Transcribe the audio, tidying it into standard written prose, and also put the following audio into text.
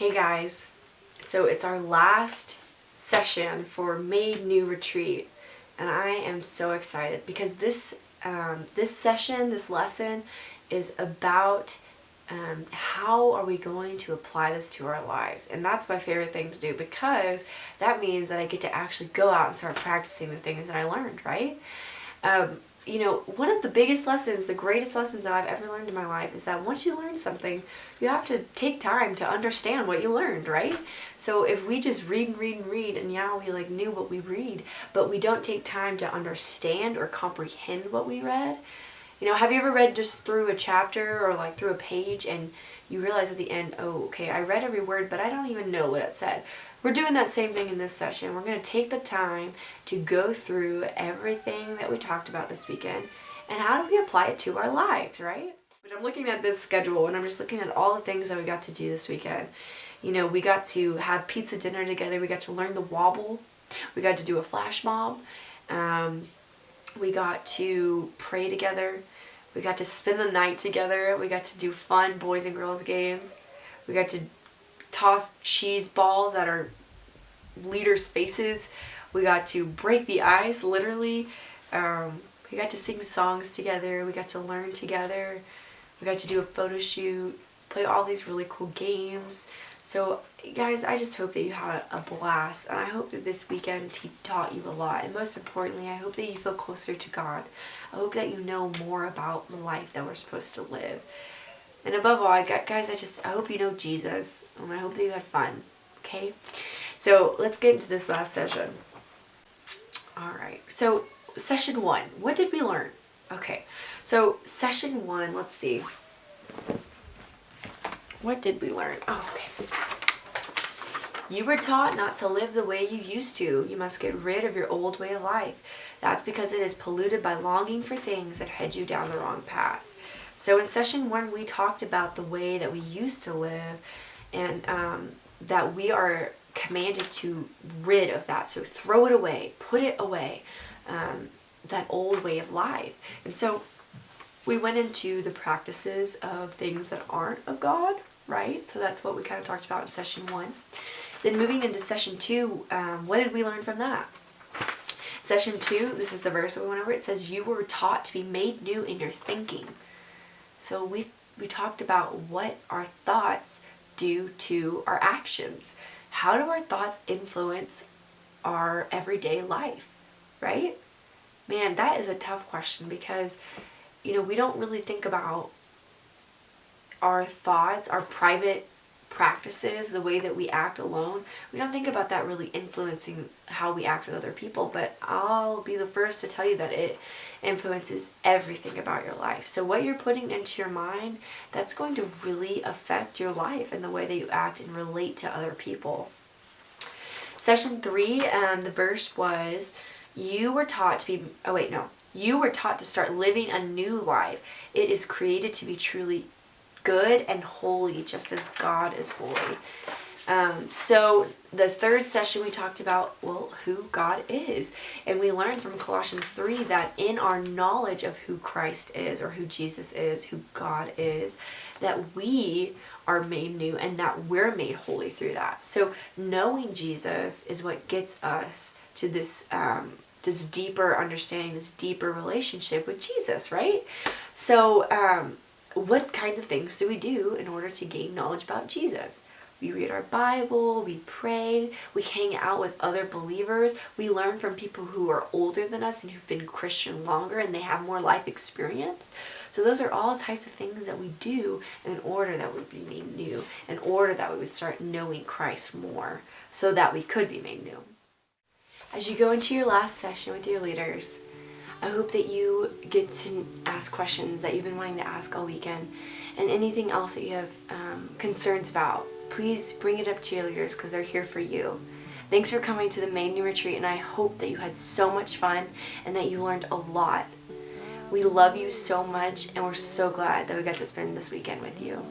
Hey guys, so it's our last session for Made New Retreat, and I am so excited because this lesson is about how are we going to apply this to our lives. And that's my favorite thing to do because that means that I get to actually go out and start practicing the things that I learned, right? One of the biggest lessons, the greatest lessons that I've ever learned in my life is that once you learn something, you have to take time to understand what you learned, right? So if we just read and read and read, and yeah, we knew what we read, but we don't take time to understand or comprehend what we read. Have you ever read just through a chapter or through a page and you realize at the end, oh, okay, I read every word, but I don't even know what it said. We're doing that same thing in this session. We're going to take the time to go through everything that we talked about this weekend and how do we apply it to our lives, right? But I'm looking at this schedule and I'm just looking at all the things that we got to do this weekend. We got to have pizza dinner together. We got to learn the wobble. We got to do a flash mob. We got to pray together. We got to spend the night together. We got to do fun boys and girls games. We got to toss cheese balls at our leaders' faces. We got to break the ice, literally. We got to sing songs together. We got to learn together. We got to do a photo shoot, play all these really cool games. So, guys, I just hope that you had a blast. And I hope that this weekend taught you a lot. And most importantly, I hope that you feel closer to God. I hope that you know more about the life that we're supposed to live. And above all, guys, I hope you know Jesus. And I hope that you had fun. Okay? So, let's get into this last session. Alright. So, session 1. What did we learn? Okay. So, session 1, let's see. What did we learn? Oh, okay. You were taught not to live the way you used to. You must get rid of your old way of life. That's because it is polluted by longing for things that head you down the wrong path. So in session 1, we talked about the way that we used to live and that we are commanded to rid of that. So throw it away, put it away, that old way of life. And so we went into the practices of things that aren't of God, right? So that's what we kind of talked about in session 1. Then moving into session 2, what did we learn from that? Session 2, this is the verse that we went over. It says, you were taught to be made new in your thinking. So we talked about what our thoughts do to our actions. How do our thoughts influence our everyday life, right? Man, that is a tough question because we don't really think about our thoughts, our private practices, the way that we act alone. We don't think about that really influencing how we act with other people, but I'll be the first to tell you that it influences everything about your life. So what you're putting into your mind, that's going to really affect your life and the way that you act and relate to other people. Session 3, the verse was, you were taught to start living a new life. It is created to be truly good and holy, just as God is holy. So the third session we talked about, who God is. And we learned from Colossians 3 that in our knowledge of who Christ is or who Jesus is, who God is, that we are made new and that we're made holy through that. So knowing Jesus is what gets us to this deeper understanding, this deeper relationship with Jesus, right? So what kind of things do we do in order to gain knowledge about Jesus? We read our Bible, we pray, we hang out with other believers, we learn from people who are older than us and who've been Christian longer and they have more life experience. So those are all types of things that we do in order that we would be made new, in order that we would start knowing Christ more, so that we could be made new. As you go into your last session with your leaders, I hope that you get to ask questions that you've been wanting to ask all weekend, and anything else that you have concerns about, please bring it up to your leaders because they're here for you. Thanks for coming to the Made New Retreat, and I hope that you had so much fun and that you learned a lot. We love you so much, and we're so glad that we got to spend this weekend with you.